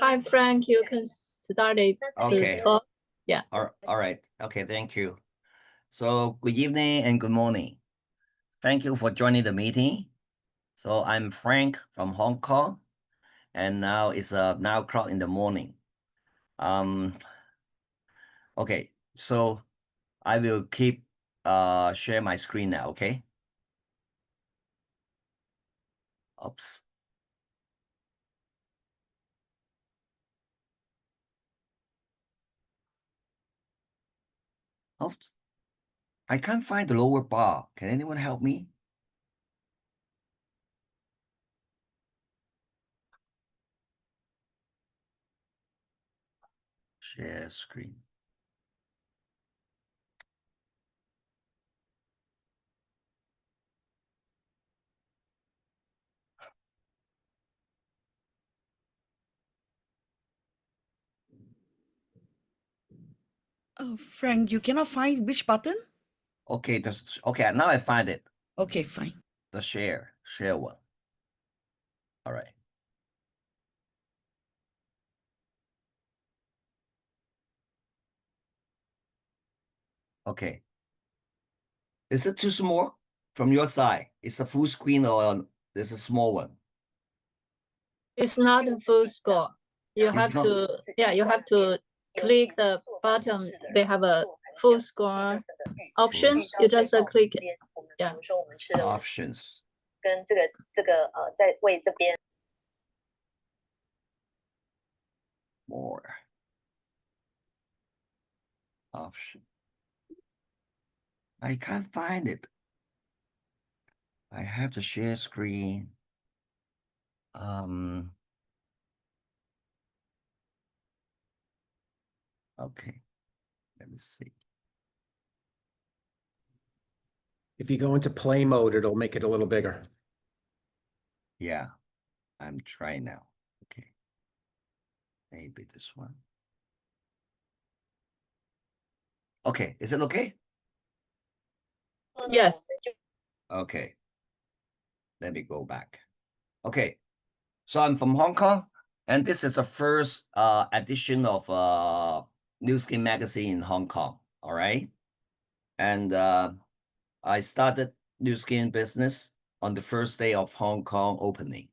Hi, Frank. You can start it Okay. to talk. Yeah. All right. Okay, thank you. So good evening and good morning. Thank you for joining the meeting. So I'm Frank from Hong Kong, and now it's 9 o'clock in the morning. Okay, so I will keep share my screen now, okay? Oops. Oops. I can't find the lower bar. Can anyone help me? Share screen. Oh, Frank, you cannot find which button? Okay, okay, now I find it. Okay, fine. The share one. All right. Okay. Is it too small from your side? It's a full screen or there's a small one? It's not a full score. You have to, you have to click the button. They have a full score option. You just click it. Yeah. Options. More. Option. I can't find it. I have to share screen. Okay. Let me see. If you go into play mode, it'll make it a little bigger. Yeah, I'm trying now. Okay. Maybe this one. Okay, is it okay? Yes. Okay. Let me go back. Okay. So I'm from Hong Kong, and this is the first edition of New Skin magazine in Hong Kong. All right. And I started New Skin business on the first day of Hong Kong opening.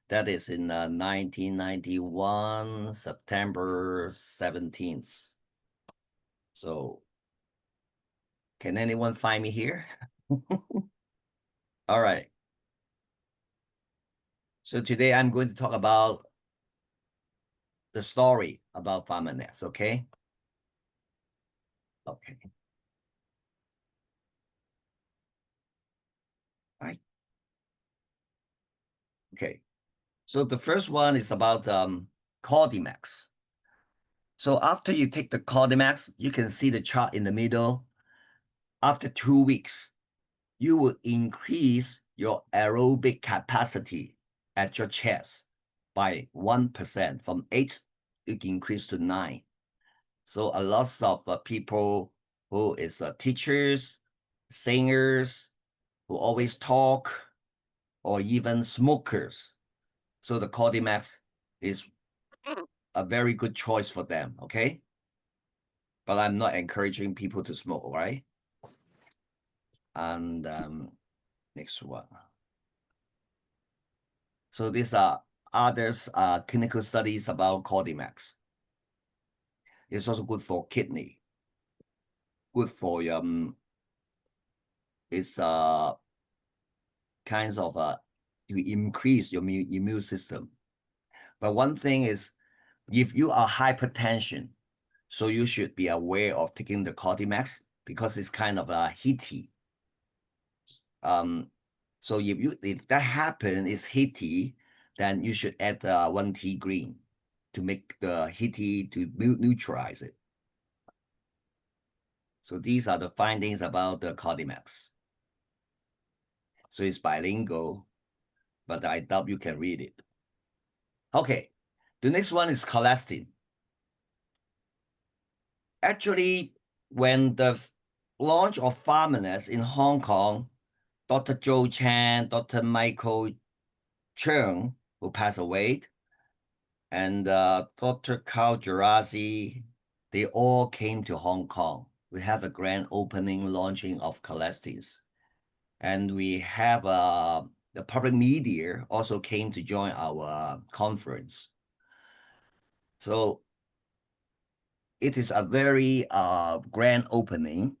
That is in 1991, September 17th. So can anyone find me here? All right. So today I'm going to talk about the story about Pharmanex, okay? Okay. Right. Okay. So the first one is about Cordymax. So after you take the Cordymax, you can see the chart in the middle. After 2 weeks, you will increase your aerobic capacity at your chest by 1%. From 8, you can increase to 9. So a lot of people who is teachers, singers, who always talk, or even smokers. So the Cordymax is a very good choice for them, okay? But I'm not encouraging people to smoke, right? And next one. So these are others clinical studies about Cordymax. It's also good for kidney. Good for it's kinds of to increase your immune system. But one thing is, if you are hypertension, so you should be aware of taking the Cordymax because it's kind of heaty. So if that happens, it's heaty, then you should add 1 tea green to make the heaty to neutralize it. So these are the findings about the Cordymax. So it's bilingual, but I doubt you can read it. Okay, the next one is colastin. Actually, when the launch of Pharmanex in Hong Kong, Dr. Joe Chan, Dr. Michael Cheung, who passed away, and Dr. Carl Gerasi, they all came to Hong Kong. We have a grand opening launching of Colestis. And we have the public media also came to join our conference. So it is a very grand opening.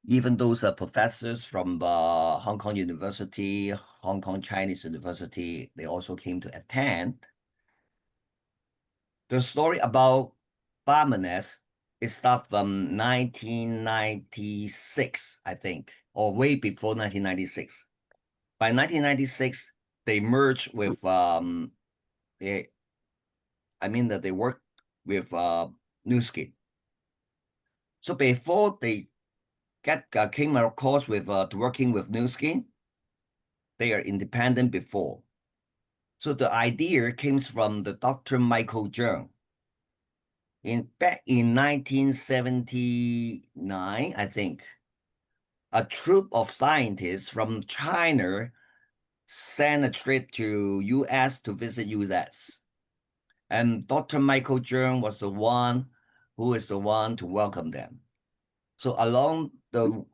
Even those professors from Hong Kong University, Hong Kong Chinese University, they also came to attend. The story about Barmanes is start from 1996, I think, or way before 1996. By 1996, they merged with they worked with Nu Skin. So before they came across with working with Nu Skin, they are independent before. So the idea came from the Dr. Michael Yeung. Back in 1979, I think, a troop of scientists from China sent a trip to US to visit US. And Dr. Michael Yeung was the one who is the one to welcome them. So along the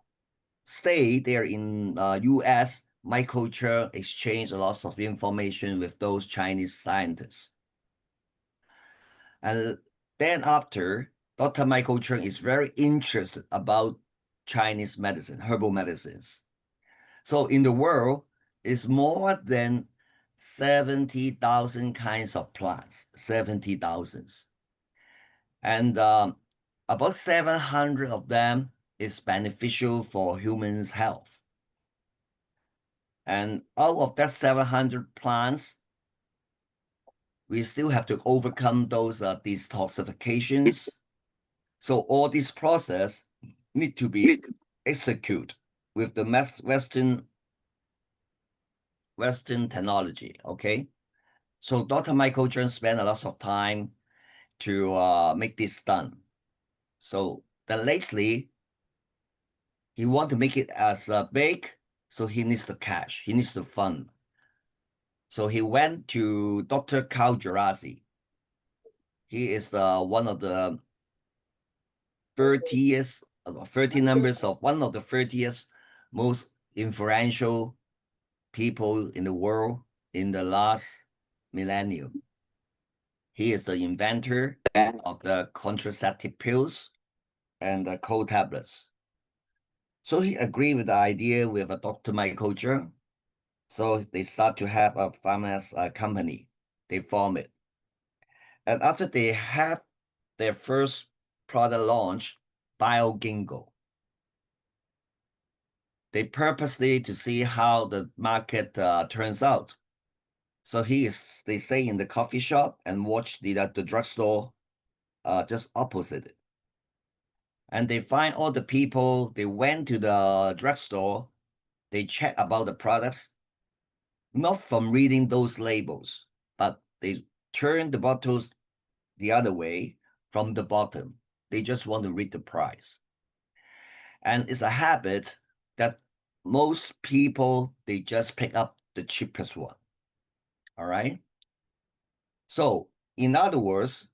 stay there in US, Michael Yeung exchanged a lot of information with those Chinese scientists. And then after, Dr. Michael Yeung is very interested about Chinese medicine, herbal medicines. So in the world, it's more than 70,000 kinds of plants, 70,000. And about 700 of them is beneficial for humans' health. And out of that 700 plants, we still have to overcome those detoxifications. So all this process need to be executed with the Western technology, okay? So Dr. Michael Yeung spent a lot of time to make this done. So then lately, he want to make it as big, so he needs the cash, he needs the fund. So he went to Dr. Carl Gerasi. He is one of the 30th members of one of the 30th most influential people in the world in the last millennium. He is the inventor of the contraceptive pills and the cold tablets. So he agreed with the idea with Dr. Michael Yeung. So they start to have a pharmacy company. They form it. And after they have their first product launch, BioGingo, they purposely to see how the market turns out. So they stay in the coffee shop and watch the drugstore just opposite it. And they find all the people, they went to the drugstore, they check about the products, not from reading those labels, but they turn the bottles the other way from the bottom. They just want to read the price. And it's a habit that most people, they just pick up the cheapest one. All right. So in other words,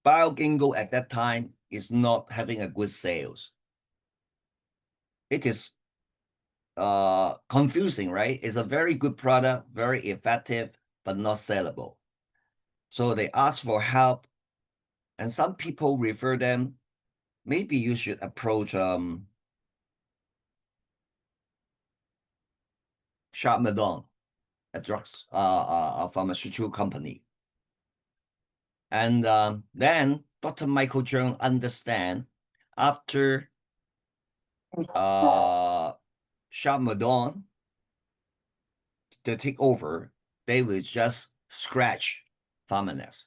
BioGingo at that time is not having a good sales. It is confusing, right? It's a very good product, very effective, but not sellable. So they ask for help, and some people refer them, maybe you should approach Sharp Madon, a drugs a pharmaceutical company. And then Dr. Michael Yeung understand after Sharp Madon to take over, they will just scratch Pharmanex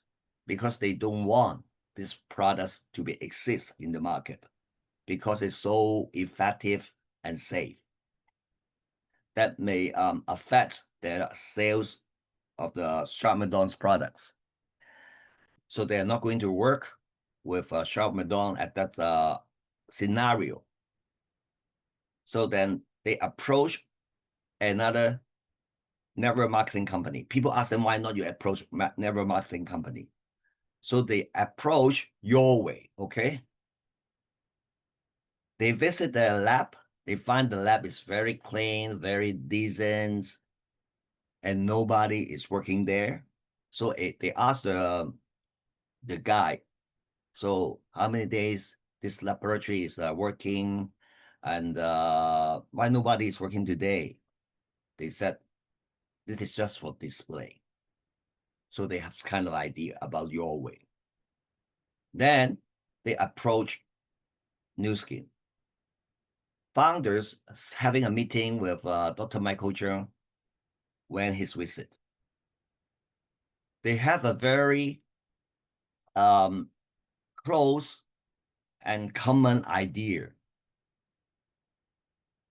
because they don't want these products to be exist in the market because it's so effective and safe. That may affect the sales of the Sharp Madon's products. So they're not going to work with Sharp Madon at that scenario. So then they approach another network marketing company. People ask them, why not you approach network marketing company? So they approach Your Way, okay? They visit their lab. They find the lab is very clean, very decent, and nobody is working there. So they ask the guy, so how many days this laboratory is working, and why nobody is working today? They said, this is just for display. So they have kind of idea about Your Way. Then they approach Nu Skin. Founders having a meeting with Dr. Michael Yeung when his visit. They have a very close and common idea.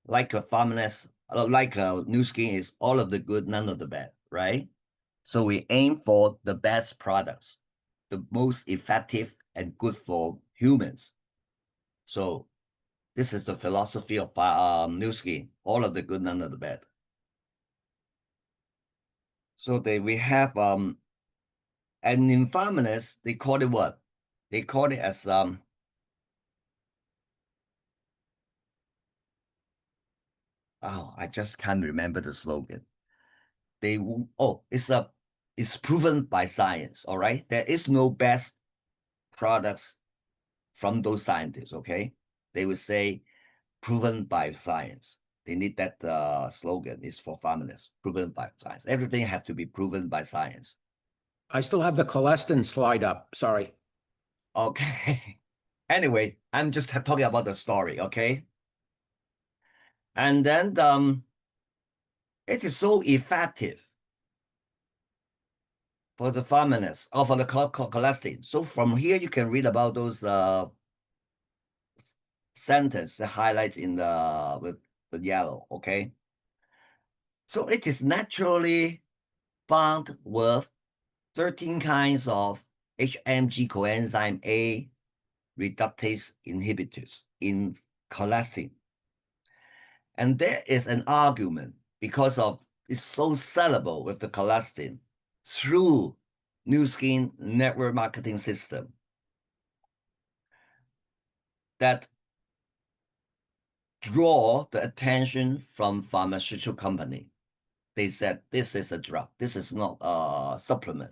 Like a feminist, like a Nu Skin is all of the good, none of the bad, right? So we aim for the best products, the most effective and good for humans. So this is the philosophy of Nu Skin, all of the good, none of the bad. So we have and in feminists, they call it what? They call it as I just can't remember the slogan. It's proven by science, all right? There is no best products from those scientists, okay? They would say proven by science. They need that slogan is for feminists, proven by science. Everything has to be proven by science. I still have the cholesterol slide up. Sorry. Okay. Anyway, I'm just talking about the story, okay? And then it is so effective for the feminists or for the cholesterol. So from here, you can read about those sentence, the highlights in with the yellow, okay? So it is naturally found with 13 kinds of HMG coenzyme A reductase inhibitors in collagen. And there is an argument because of it's so sellable with the collagen through Nu Skin network marketing system that draw the attention from pharmaceutical company. They said this is a drug, this is not a supplement.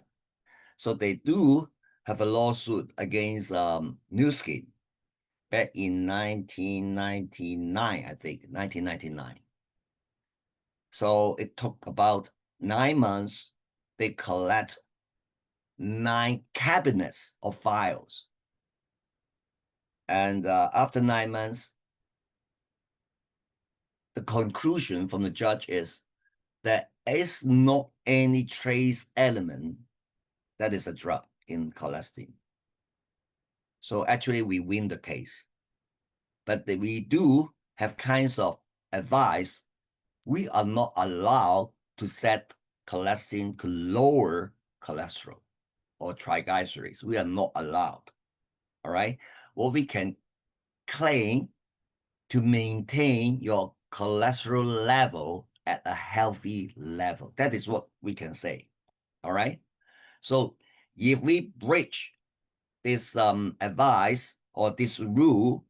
So they do have a lawsuit against Nu Skin back in 1999, I think, 1999. So it took about 9 months. They collect 9 cabinets of files. And after 9 months, the conclusion from the judge is there is not any trace element that is a drug in collagen. So actually we win the case. But we do have kinds of advice. We are not allowed to set collagen to lower cholesterol or triglycerides. We are not allowed. All right. What we can claim to maintain your cholesterol level at a healthy level. That is what we can say. All right. So if we breach this advice or this rule,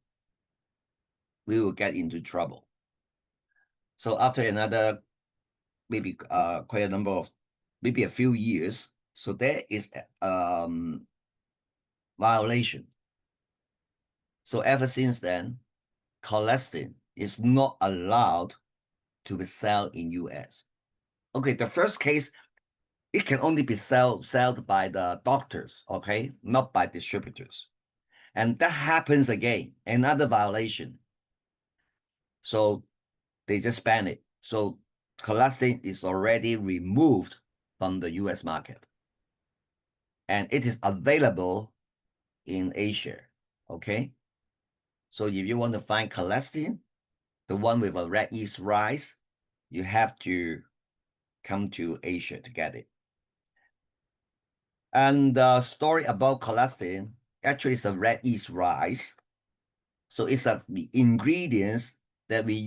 we will get into trouble. So after another, maybe quite a number of, maybe a few years, so there is violation. So ever since then, collagen is not allowed to be sold in US. Okay, the first case, it can only be sold by the doctors, okay, not by distributors. And that happens again, another violation. So they just ban it. So collagen is already removed from the US market. And it is available in Asia, okay? So if you want to find collagen, the one with a red yeast rice, you have to come to Asia to get it. And the story about collagen actually is a red yeast rice. So it's the ingredients that we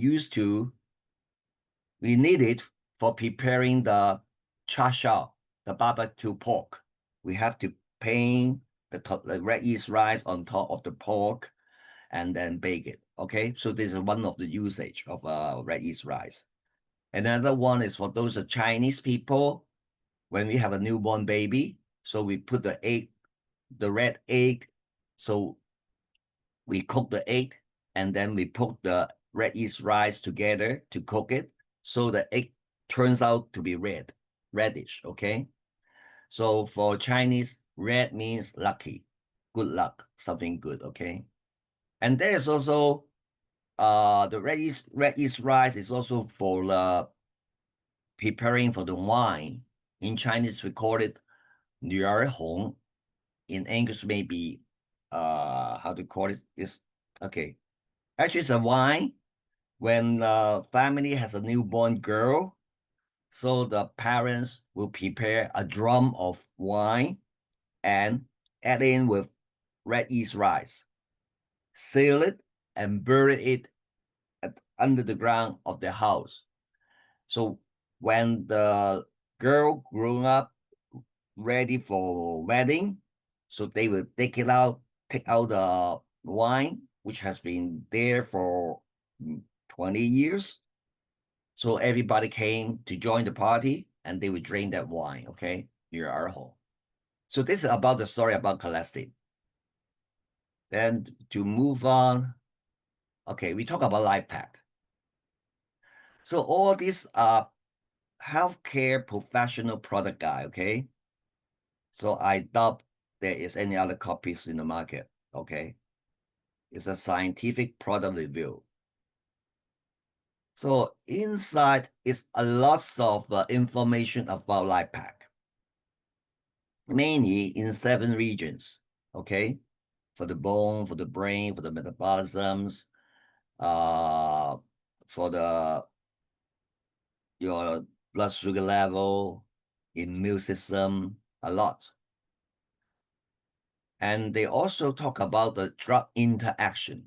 need it for preparing the cha shao, the barbecue pork. We have to paint the red yeast rice on top of the pork and then bake it. Okay, so this is one of the usage of red yeast rice. Another one is for those Chinese people when we have a newborn baby. So we put the egg, the red egg. So we cook the egg and then we put the red yeast rice together to cook it. So the egg turns out to be reddish. Okay. So for Chinese, red means lucky, good luck, something good. Okay. And there is also the red yeast rice is also for preparing for the wine. In Chinese, we call it 女儿红. In English, maybe how to call it is okay. Actually, it's a wine when family has a newborn girl. So the parents will prepare a drum of wine and add in with red yeast rice, seal it and bury it under the ground of the house. So when the girl grew up, ready for wedding, so they will take out the wine, which has been there for 20 years. So everybody came to join the party and they would drink that wine. Okay, you're our home. So this is about the story about cholesterol. Then to move on, okay, we talk about life pack. So all these are healthcare professional product guy, okay? So I doubt there is any other copies in the market, okay? It's a scientific product review. So inside is a lot of information about life pack, mainly in 7 regions, okay? For the bone, for the brain, for the metabolisms, for your blood sugar level, immune system, a lot. And they also talk about the drug interaction.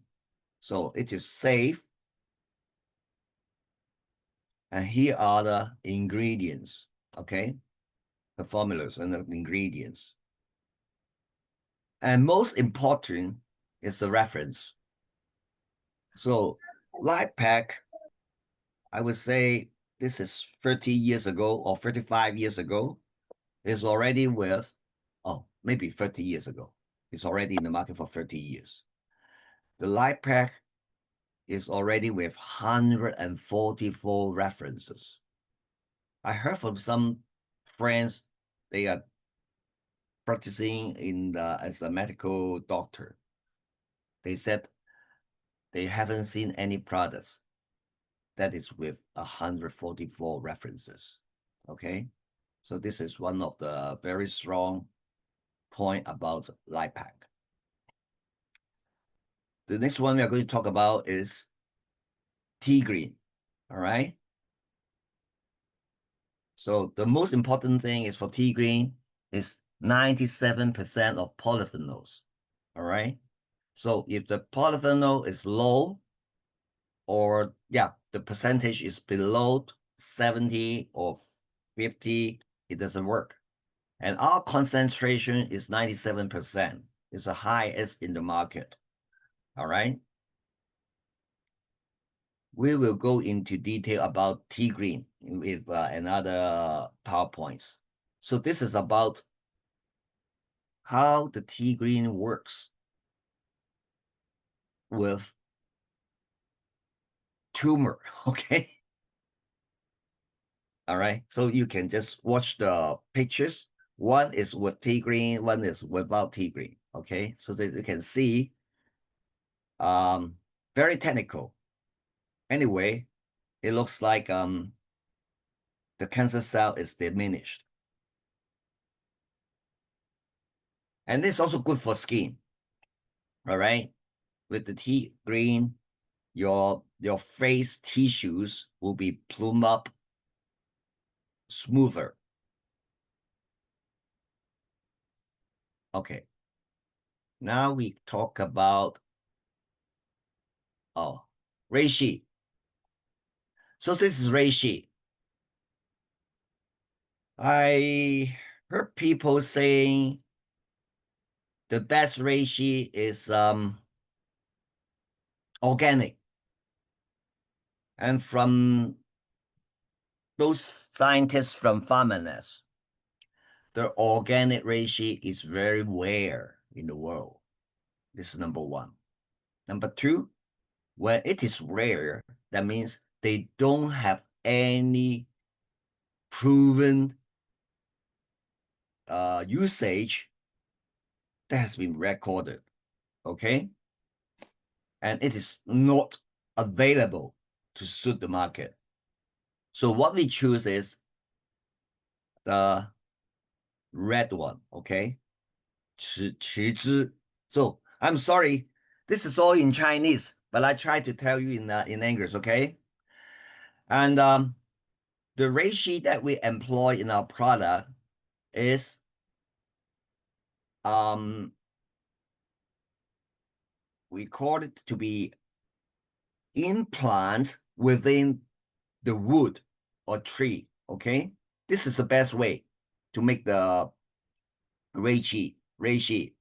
So it is safe. And here are the ingredients, okay? The formulas and the ingredients. And most important is the reference. So life pack, I would say this is 30 years ago or 35 years ago, is already with, oh, maybe 30 years ago. It's already in the market for 30 years. The life pack is already with 144 references. I heard from some friends, they are practicing as a medical doctor. They said they haven't seen any products that is with 144 references. Okay, so this is one of the very strong point about life pack. The next one we are going to talk about is tea green. All right. So the most important thing is for tea green is 97% of polyphenols. All right. So if the polyphenol is low, or yeah, the percentage is below 70 or 50, it doesn't work. And our concentration is 97%. It's the highest in the market. All right. We will go into detail about tea green with another PowerPoints. So this is about how the tea green works with tumor, okay? All right, so you can just watch the pictures. One is with tea green, one is without tea green, okay? So that you can see, very technical. Anyway, it looks like the cancer cell is diminished. And it's also good for skin, all right? With the tea green, your face tissues will be plump up smoother. Okay. Now we talk about reishi. So this is reishi. I heard people saying the best reishi is organic. And from those scientists from Farmers, the organic reishi is very rare in the world. This is number one. Number two, when it is rare, that means they don't have any proven usage that has been recorded, okay? And it is not available to suit the market. So what we choose is the red one, okay? 池枝. So I'm sorry, this is all in Chinese, but I try to tell you in English, okay? And the reishi that we employ in our product is we call it to be implant within the wood or tree, okay? This is the best way to make the reishi.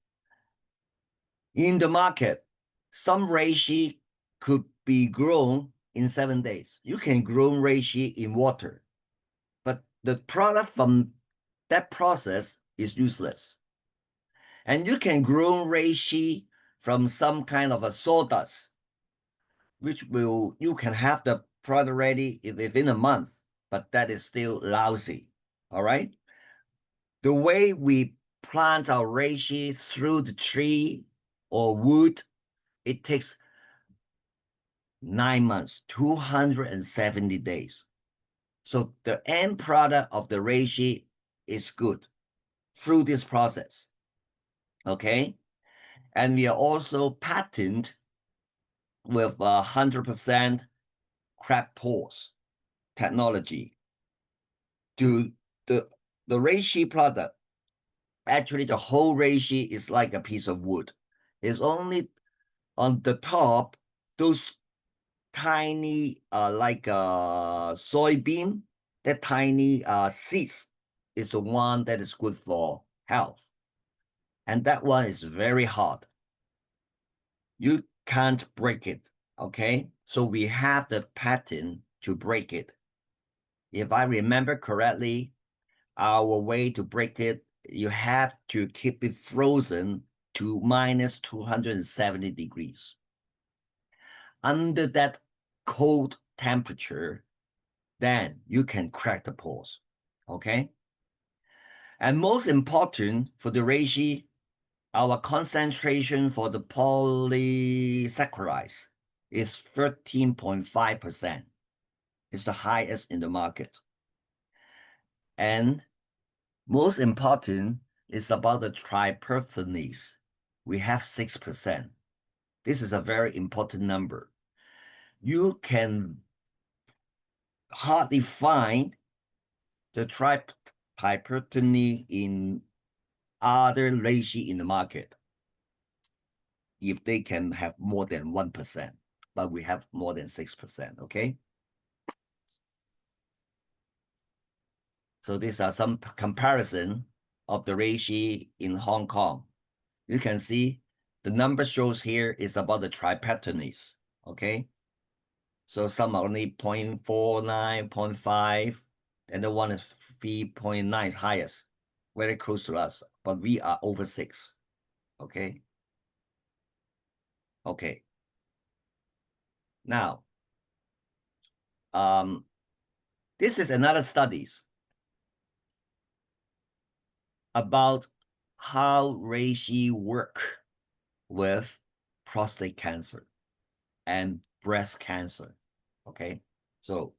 In the market, some reishi could be grown in 7 days. You can grow reishi in water, but the product from that process is useless. And you can grow reishi from some kind of a sawdust, which you can have the product ready within a month, but that is still lousy. All right. The way we plant our reishi through the tree or wood, it takes 9 months, 270 days. So the end product of the reishi is good through this process. Okay. And we are also patented with 100% crab pores technology. To the reishi product, actually the whole reishi is like a piece of wood. It's only on the top, those tiny like soybean, that tiny seeds is the one that is good for health. And that one is very hard. You can't break it, okay? So we have the pattern to break it. If I remember correctly, our way to break it, you have to keep it frozen to minus 270 degrees. Under that cold temperature, then you can crack the pores, okay? And most important for the reishi, our concentration for the polysaccharides is 13.5%. It's the highest in the market. And most important is about the tripeptines. We have 6%. This is a very important number. You can hardly find the tripeptine in other reishi in the market if they can have more than 1%, but we have more than 6%, okay? So these are some comparison of the reishi in Hong Kong. You can see the number shows here is about the tripeptines, okay? So some are only 0.49, 0.5, and the one is 3.9 is highest, very close to us, but we are over 6, okay? Okay. Now, this is another studies about how reishi work with prostate cancer and breast cancer, okay? So,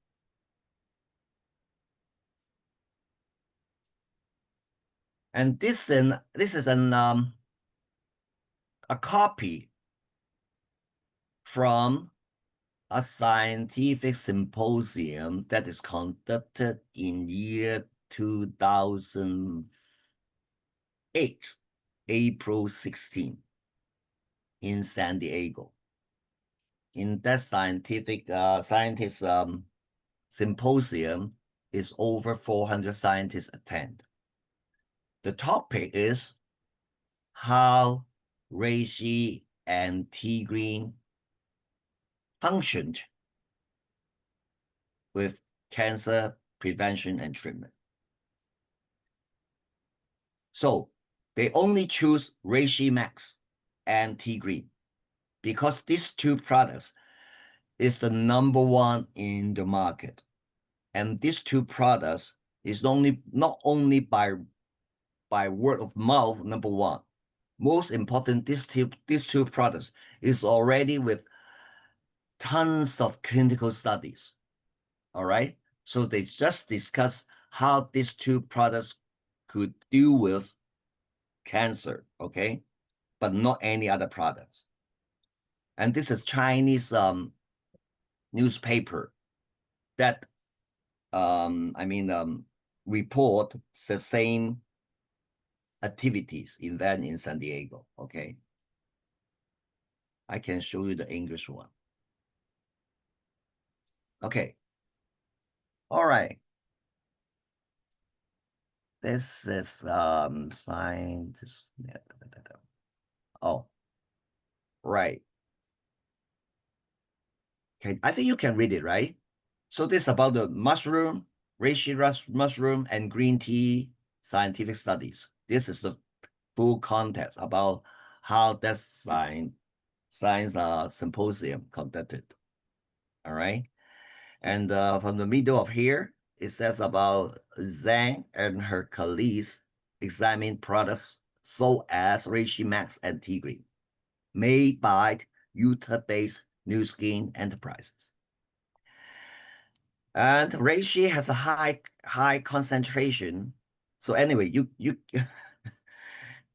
and this is a copy from a scientific symposium that is conducted in year 2008, April 16, in San Diego. In that scientific scientist symposium, is over 400 scientists attend. The topic is how reishi and tea green functioned with cancer prevention and treatment. So they only choose reishi max and tea green because these two products is the #1 in the market. And these two products is not only by word of mouth #1. Most important, these two products is already with tons of clinical studies. All right. So they just discuss how these two products could deal with cancer, okay, but not any other products. And this is Chinese newspaper that report the same activities event in San Diego. Okay, I can show you the English one. Okay, all right. This is scientist. Oh, right. Okay, I think you can read it, right? So this is about the mushroom, reishi mushroom, and green tea scientific studies. This is the full context about how that science symposium conducted. All right. And from the middle of here, it says about Zhang and her colleagues examine products sold as reishi max and tea green, made by Utah-based New Skin Enterprises. And reishi has a high concentration. So anyway, you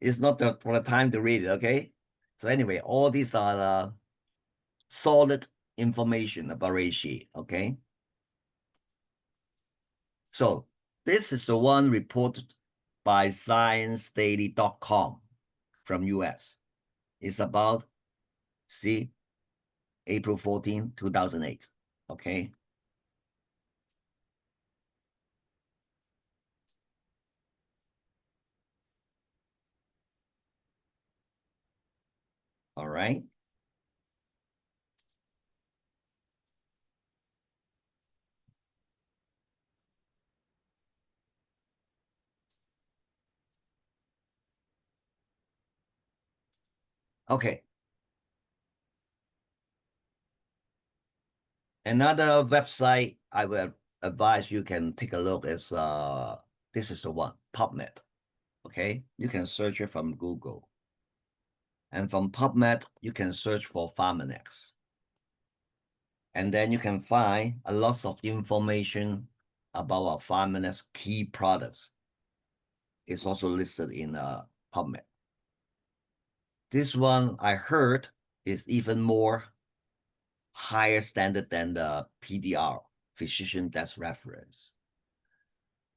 it's not for the time to read it, okay? So anyway, all these are solid information about reishi, okay? So this is the one reported by ScienceDaily.com from US. It's about, see, April 14, 2008, okay? All right. Okay. Another website I will advise you can take a look is this is the one, PubMed. Okay, you can search it from Google. And from PubMed, you can search for Pharmanex. And then you can find a lot of information about our Pharmanex key products. It's also listed in PubMed. This one I heard is even more higher standard than the PDR, physician desk reference.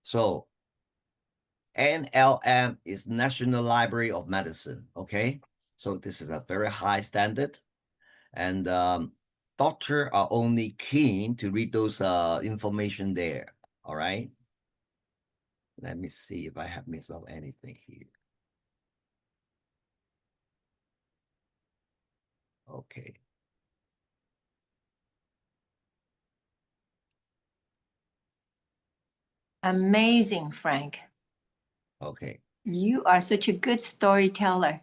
So NLM is National Library of Medicine, okay? So this is a very high standard. And doctors are only keen to read those information there, all right? Let me see if I have missed out anything here. Okay. Amazing, Frank. Okay. You are such a good storyteller.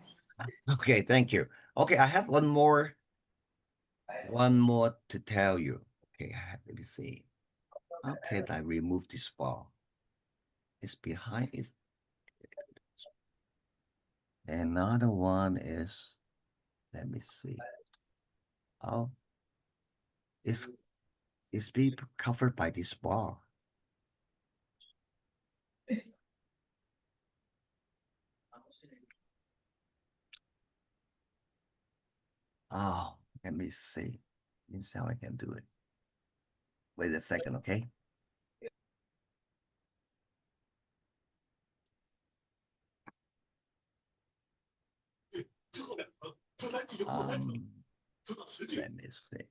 Okay, thank you. Okay, I have one more to tell you. Okay, let me see. How can I remove this bar? It's behind it. Another one is, let me see. Oh, it's being covered by this bar. Oh, let me see. Let me see how I can do it. Wait a second, okay? Let me see.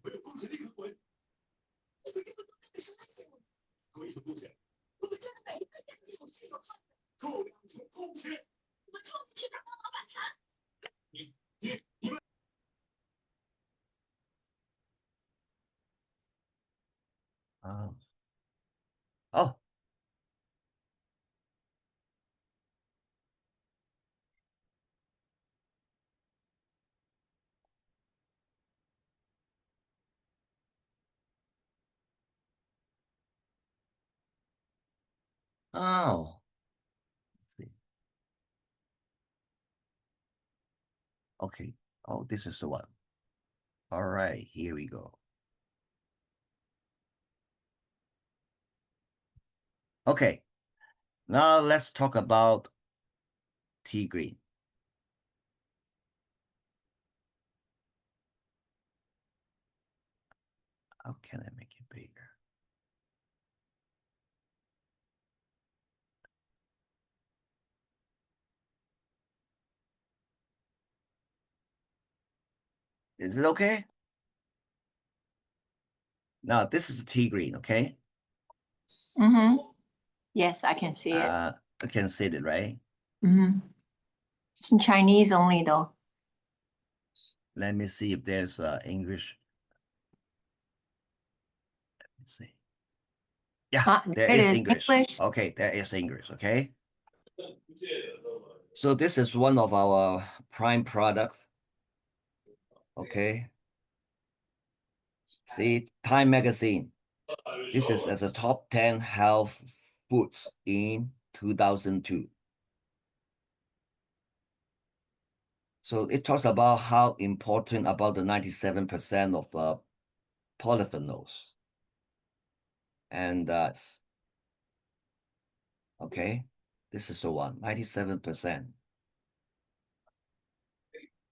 Oh. Oh. Let's see. Okay. Oh, this is the one. All right, here we go. Okay. Now let's talk about tea green. How can I make it bigger? Is it okay? Now this is the tea green, okay? Mm-hmm. Yes, I can see it. I can see it, right? Mm-hmm. It's in Chinese only though. Let me see if there's English. Let me see. Yeah, Ah, there there it is is. English. English. Okay, there is English, okay? So this is one of our prime products. Okay. See, Time Magazine. This is as a top 10 health foods in 2002. So it talks about how important about the 97% of the polyphenols. And okay, this is the one, 97%.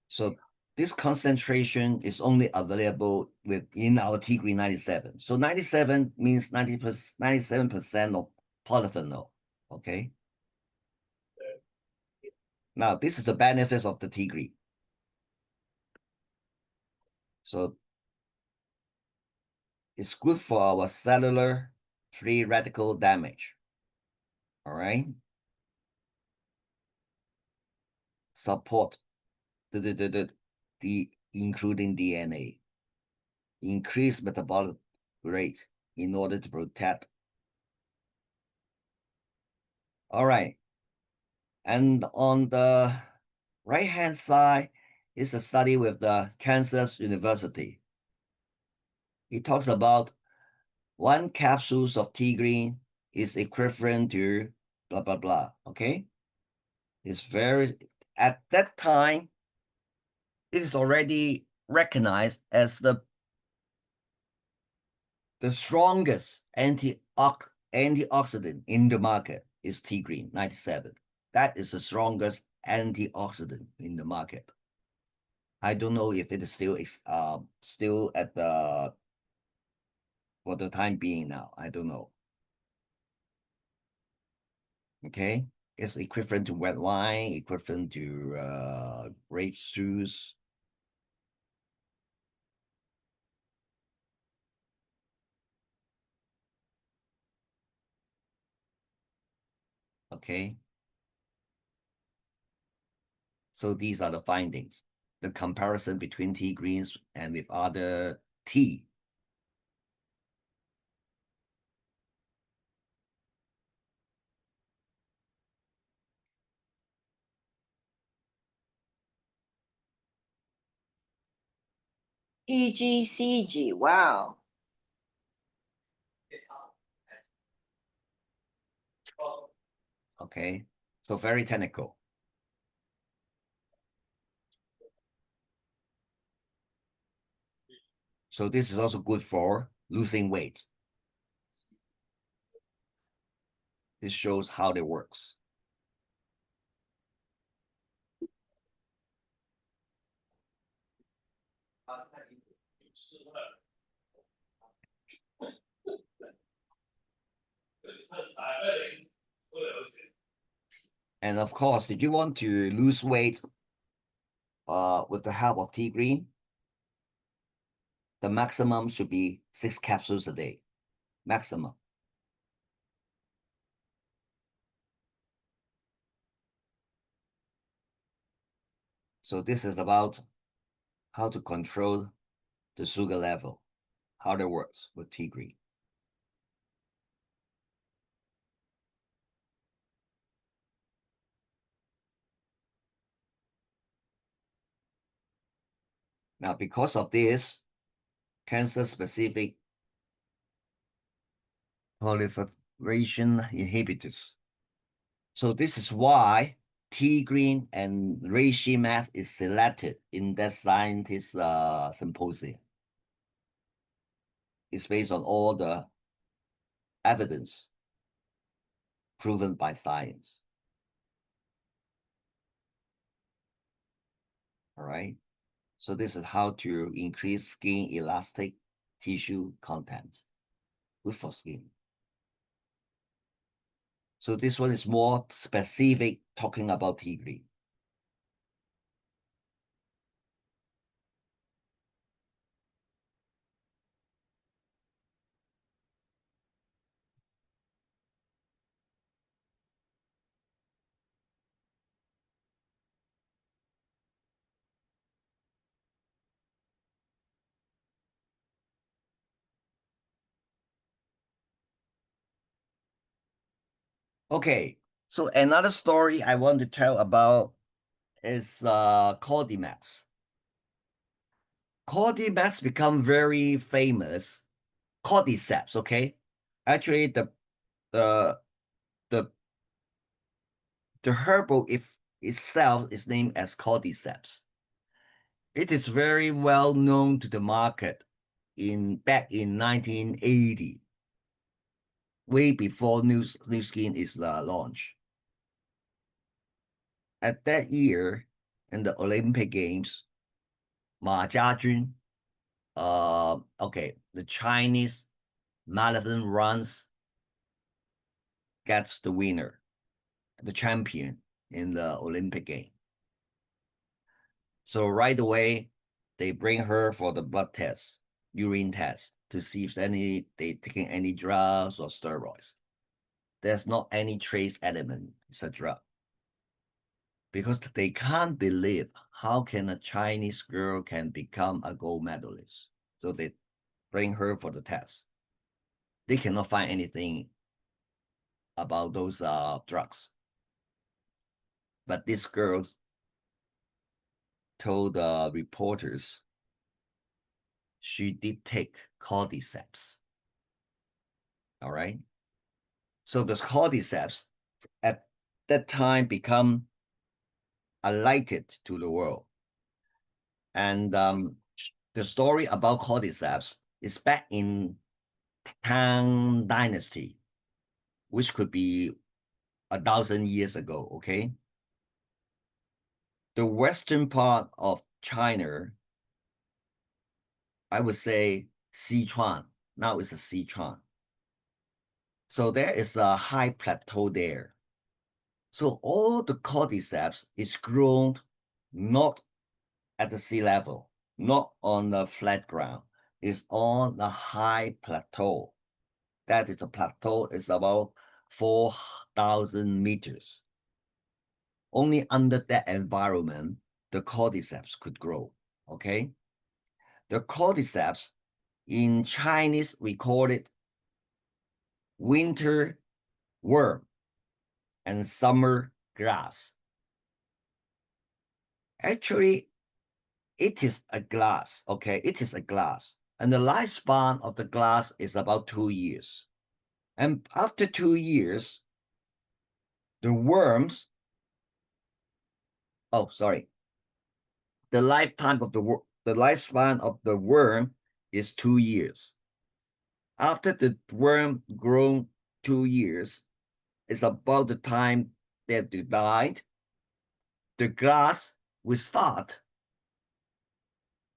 So this concentration is only available within our tea green 97. So 97 means 97% of polyphenol. Okay. Now this is the benefits of the tea green. So it's good for our cellular free radical damage. All right. Support the including DNA. Increase metabolic rate in order to protect. All right. And on the right-hand side is a study with the Kansas University. It talks about 1 capsules of tea green is equivalent to blah, blah, blah, okay? It's very, at that time, it is already recognized as the strongest antioxidant in the market is tea green 97. That is the strongest antioxidant in the market. I don't know if it is still at the for the time being now. I don't know. Okay, it's equivalent to red wine, equivalent to grape juice. Okay. So these are the findings. The comparison between tea greens and with other tea. EGCG. Wow. Okay, so very technical. So this is also good for losing weight. This shows how it works. And of course, if you want to lose weight with the help of tea green, the maximum should be 6 capsules a day. Maximum. So this is about how to control the sugar level, how it works with tea green. Now, because of this, cancer-specific proliferation inhibitors. So this is why T green and reishi mass is selected in that scientist symposium. It's based on all the evidence proven by science. All right. So this is how to increase skin elastic tissue content. Good for skin. So this one is more specific, talking about tea green. Okay, so another story I want to tell about is Cordymax. Cordymax become very famous. Cordyceps, okay? Actually, the the herbal itself is named as Cordyceps. It is very well known to the market back in 1980, way before new skin is launched. At that year, in the Olympic Games, Ma Jiajun, the Chinese marathon runs gets the winner, the champion in the Olympic game. So right away, they bring her for the blood test, urine test, to see if they taking any drugs or steroids. There's not any trace element. It's a drug. Because they can't believe how can a Chinese girl can become a gold medalist. So they bring her for the test. They cannot find anything about those drugs. But this girl told the reporters she did take cordyceps. All right. So the cordyceps at that time become alighted to the world. And the story about cordyceps is back in Tang Dynasty, which could be 1,000 years ago, okay? The western part of China, I would say Sichuan, now it's a Sichuan. So there is a high plateau there. So all the cordyceps is grown not at the sea level, not on the flat ground. It's on the high plateau. That is the plateau is about 4,000 meters. Only under that environment, the cordyceps could grow, okay? The cordyceps, in Chinese, we call it winter worm and summer grass. Actually, it is a glass, okay? It is a glass. And the lifespan of the glass is about 2 years. And after 2 years, the worms, the lifetime of the lifespan of the worm is 2 years. After the worm grown 2 years, it's about the time that they died, the glass will start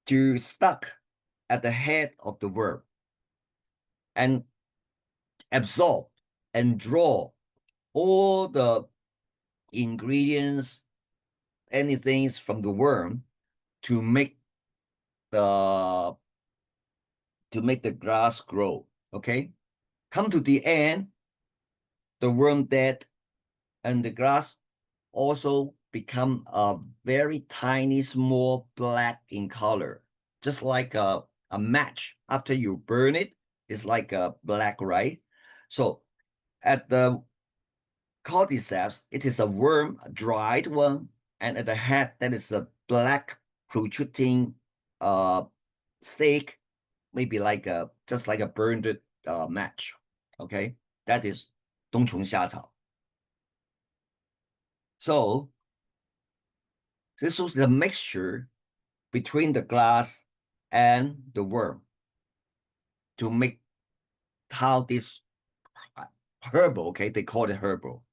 to stuck at the head of the worm and absorb and draw all the ingredients, anything from the worm to make the grass grow. Okay, come to the end, the worm dead, and the grass also become a very tiny, small black in color, just like a match. After you burn it, it's like a black, right? So at the cordyceps, it is a worm, a dried one, and at the head, that is a black protruding steak, maybe like just like a burned match. Okay, that is 冬虫夏草. So this was the mixture between the glass and the worm to make how this herbal, okay, they call it herbal,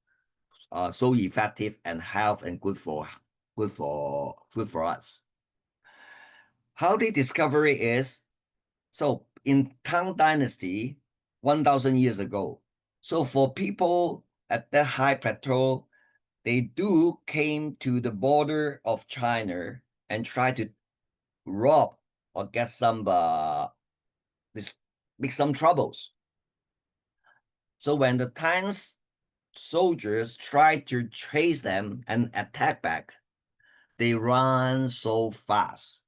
so effective and health and good for us. How they discover it is, so in Tang Dynasty, 1,000 years ago. So for people at that high plateau, they came to the border of China and try to rob or get some make some troubles. So when the Tang's soldiers tried to chase them and attack back, they run so fast.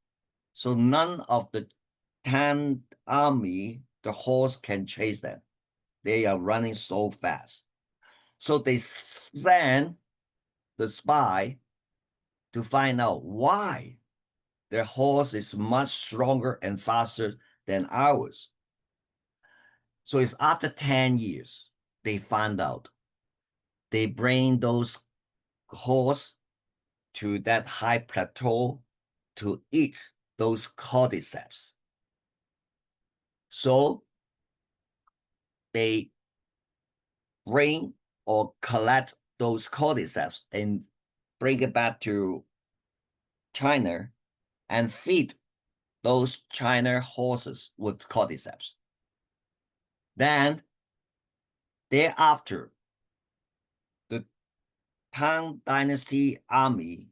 So none of the Tang army, the horse can chase them. They are running so fast. So they send the spy to find out why their horse is much stronger and faster than ours. So it's after 10 years, they find out. They bring those horse to that high plateau to eat those cordyceps. So they bring or collect those cordyceps and bring it back to China and feed those China horses with cordyceps. Then, thereafter, the Tang Dynasty army,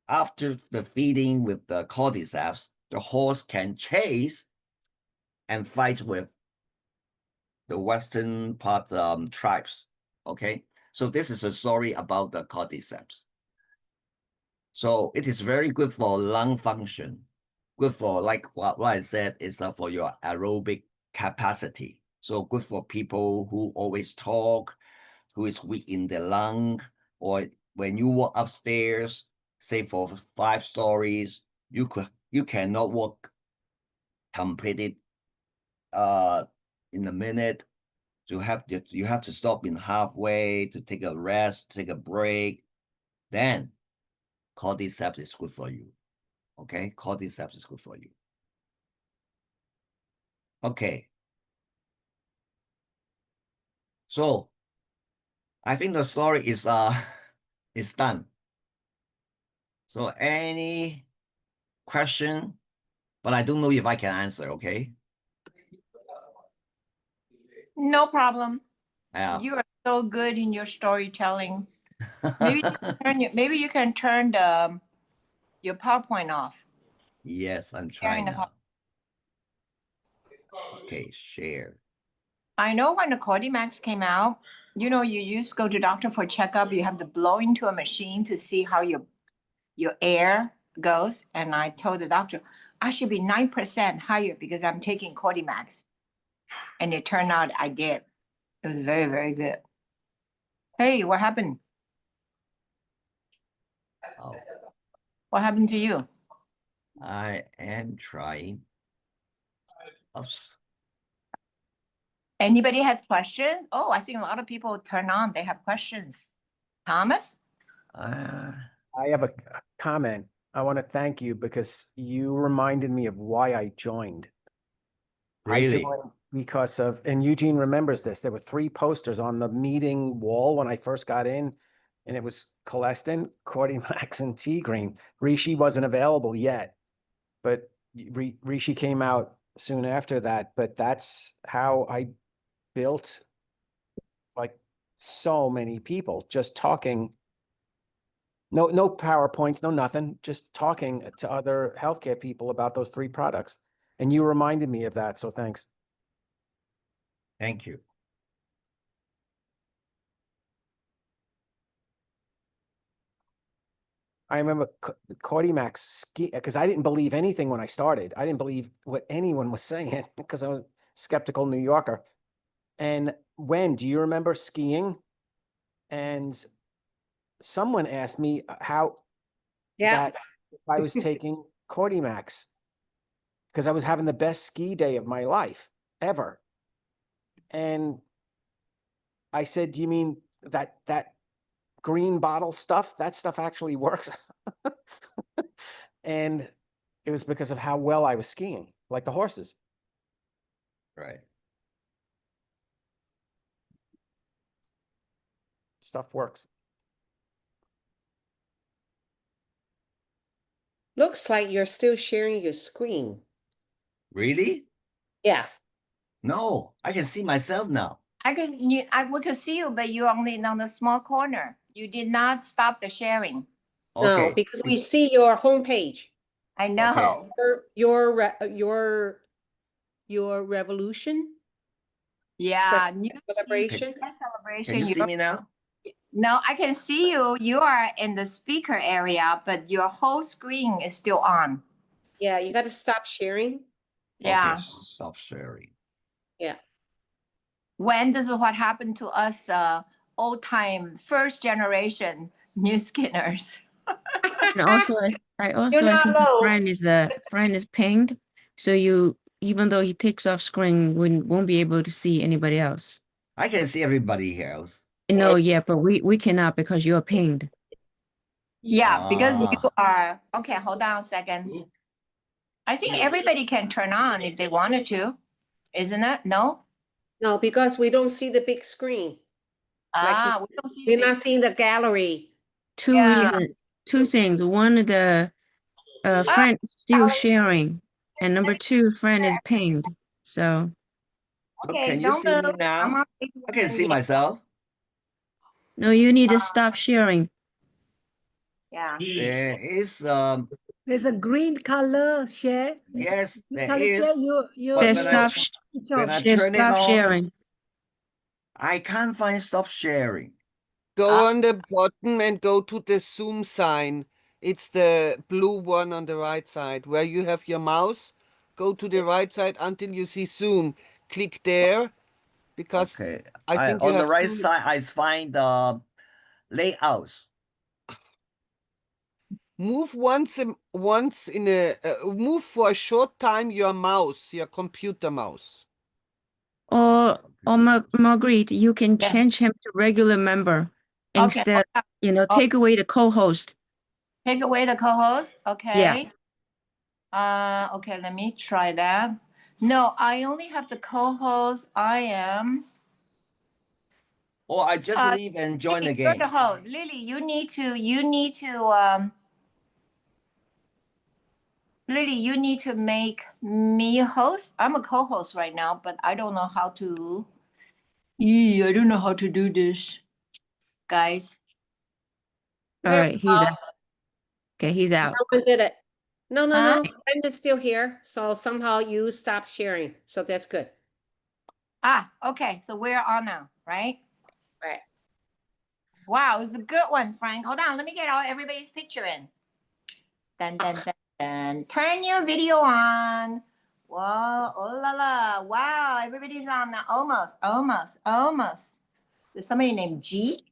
after the feeding with the cordyceps, the horse can chase and fight with the Western part tribes. Okay, so this is a story about the cordyceps. So it is very good for lung function, good for, like what I said, is for your aerobic capacity. So good for people who always talk, who is weak in the lung, or when you walk upstairs, say for 5 stories, you cannot walk completed in a minute. You have to stop in halfway to take a rest, take a break. Then cordyceps is good for you. Okay, cordyceps is good for you. Okay. So I think the story is is done. So any question? But I don't know if I can answer, okay? No problem. Yeah. You are so good in your storytelling. Maybe you can turn your PowerPoint off. Yes, I'm Sharing trying the now. Okay, share. I know when the Cordymax came out, you know, you used to go to doctor for checkup. You have to blow into a machine to see how your air goes. And I told the doctor, I should be 9% higher because I'm taking Cordymax. And it turned out I did. It was very, very good. Hey, what happened? Oh, What happened to you? I am trying. Oops. Anybody has questions? Oh, I think a lot of people turn on. They have questions. Thomas? I have a comment. I want to thank you because you reminded me of why I joined. I Really? joined because of, and Eugene remembers this, there were 3 posters on the meeting wall when I first got in, and it was Colestin, Cordymax, and T-Green. Rishi wasn't available yet, but Rishi came out soon after that, but that's how I built like so many people just talking. No PowerPoints, no nothing, just talking to other healthcare people about those 3 products. And you reminded me of that, so thanks. Thank you. I remember Cordymax ski because I didn't believe anything when I started. I didn't believe what anyone was saying because I was a skeptical New Yorker. And when do you remember skiing? And someone asked me how Yeah. that if I was taking Cordymax, because I was having the best ski day of my life ever. And I said, you mean that green bottle stuff, that stuff actually works? And it was because of how well I was skiing, like the horses. Right. Stuff works. Looks like you're still sharing your screen. Really? Yeah. No, I can see myself now. We could see you, but you're only on the small corner. You did not stop the sharing. Okay. No, because we see your homepage. I know. Your revolution Yeah, New celebration. celebration. Can you see me now? No, I can see you. You are in the speaker area, but your whole screen is still on. Yeah, you got to stop sharing. Yeah. Okay, stop sharing. Yeah. When this is what happened to us, old time first generation new skinners. And also, I You're not think alone. friend is pinged, so you, even though he takes off screen, won't be able to see anybody else. I can see everybody here. No, yeah, but we cannot because you're pinged. Yeah, because you Ah. are, okay, hold on a second. I think everybody can turn on if they wanted to, isn't it? No? No, because we don't see the big screen. Ah, we don't see the We're big. not seeing the gallery. Yeah. Two things. One, the friend is still sharing, and number two, friend is pinged. So Okay, Can you don't see me move. now? I'm not I can see myself. no, you need to stop sharing. Yeah. There is There's a green color share. yes, there Color is. share, you But Just when I switch when off. I Just turn it stop on, sharing. I can't find stop sharing. Go on the bottom and go to the Zoom sign. It's the blue one on the right side where you have your mouse. Go to the right side until you see Zoom. Click there because Okay. I think you on the have right two- side I find layouts. Move once in a move for a short time your mouse, your computer mouse. Or Marguerite, you can Yeah. change him to regular member Okay. instead. Take away the co-host. Take away the co-host, Yeah. okay? Okay, let me try that. No, I only have the co-host. I am. Or I just leave and join Lily, the you're game. the host. Lily, you need to Lily, you need to make me a host. I'm a co-host right now, but I don't know how to. I don't know how to do this, guys. All right, he's out. Okay, he's out. Someone did it. No, Huh? I'm just still here. So somehow you stopped sharing. So that's good. Okay. So we're on now, right? Right. Wow, it was a good one, Frank. Hold on, let me get everybody's picture in. Dun, dun, dun, dun. Turn your video on. Whoa, oh la la. Wow, everybody's on now. Almost. There's somebody named G.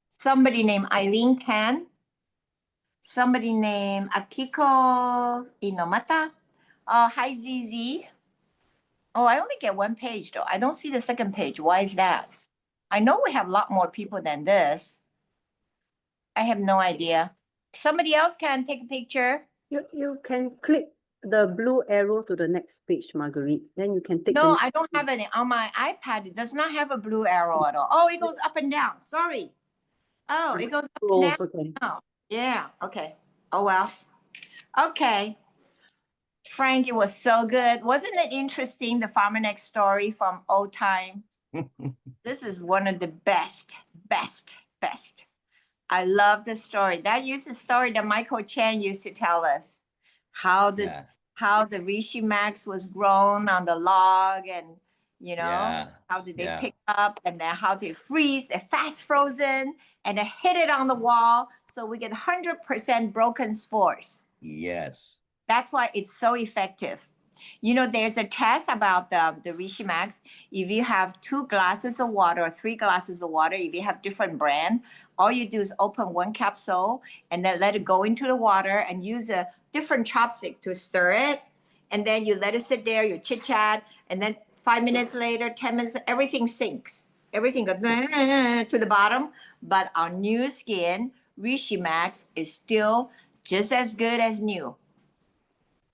Somebody named Eileen Tan. Somebody named Akiko Inomata. Oh, hi, ZZ. Oh, I only get one page though. I don't see the second page. Why is that? I know we have a lot more people than this. I have no idea. Somebody else can take a picture. You can click the blue arrow to the next page, Marguerite. Then you can take No, the I don't have any on my iPad. It does not have a blue arrow at all. Oh, it goes up and down. Sorry. Oh, it goes up and down. close. Okay. Oh, yeah. Okay. Oh, well. Okay. Frank, it was so good. Wasn't it interesting? The Farmer Next story from old time. This is one of the best. I love the story. That used the story that Michael Chen used to tell us. How the Rishi Max was grown on the log and how did they pick up and then how they freeze, they're fast frozen and they hit it on the wall so we get 100% broken spores. Yes. That's why it's so effective. There's a test about the Rishi Max. If you have 2 glasses of water or 3 glasses of water, if you have different brand, all you do is open one capsule and then let it go into the water and use a different chopstick to stir it. And then you let it sit there, you chit chat, and then 5 minutes later, 10 minutes, everything sinks. Everything goes to the bottom. But our new skin, Rishi Max, is still just as good as new.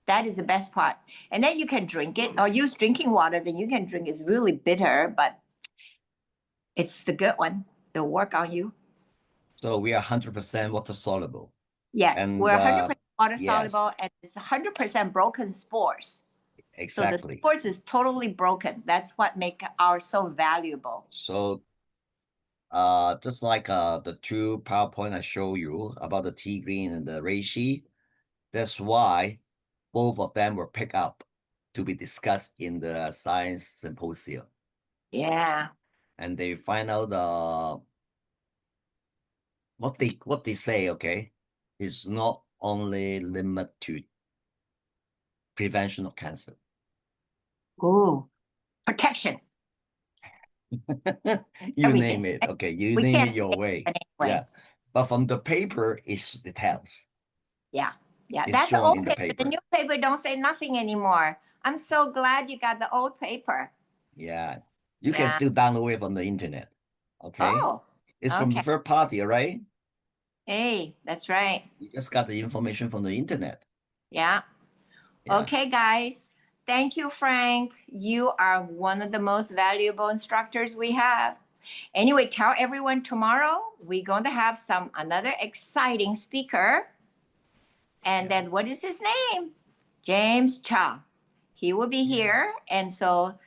That is the best part. And then you can drink it or use drinking water, then you can drink. It's really bitter, but it's the good one. It'll work on you. So we are 100% water soluble. Yes, And, we're 100% water yes. soluble and it's 100% broken spores. Exactly. So the spores is totally broken. That's what make ours so valuable. So just like the two PowerPoint I show you about the tea green and the reishi, that's why both of them were picked up to be discussed in the science symposium. Yeah. And they find out what they say, okay, is not only limited to prevention of cancer. Ooh, protection. You Everything. name it. Okay, you We name can't it your say way. it anyway. Yeah. But from the paper, it helps. Yeah. Yeah. It's That's the shown old in the paper. The paper. new paper don't say nothing anymore. I'm so glad you got the old paper. Yeah. You can Yeah. still download it from the internet. Okay. Oh, It's from the okay. third party, right? Hey, that's right. You just got the information from the internet. Yeah. Yeah. Okay, guys. Thank you, Frank. You are one of the most valuable instructors we have. Anyway, tell everyone tomorrow we're going to have another exciting speaker. And then what is his name? James Cha. He will be here. And so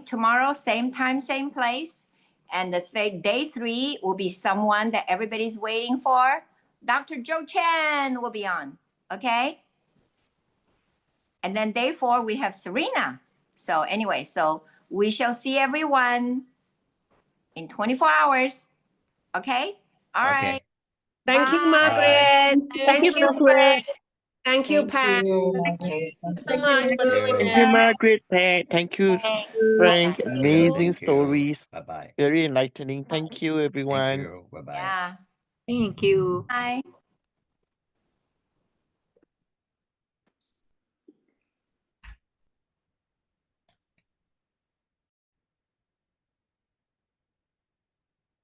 tomorrow, same time, same place. And day 3 will be someone that everybody's waiting for. Dr. Joe Chen will be on. Okay. And then day 4, we have Serena. So anyway, so we shall see everyone in 24 hours. Okay. All Okay. right. Thank you, Bye. Margaret. Thank you, Frank. Thank you, Thank Pat. Thank you so Thank much you for for doing doing Thank you, this. Margaret. Thank you, Frank. Thank you. Amazing Thank you. stories. Bye-bye. Very enlightening. Thank you, Thank everyone. you. Bye-bye. Yeah. Thank you. Bye.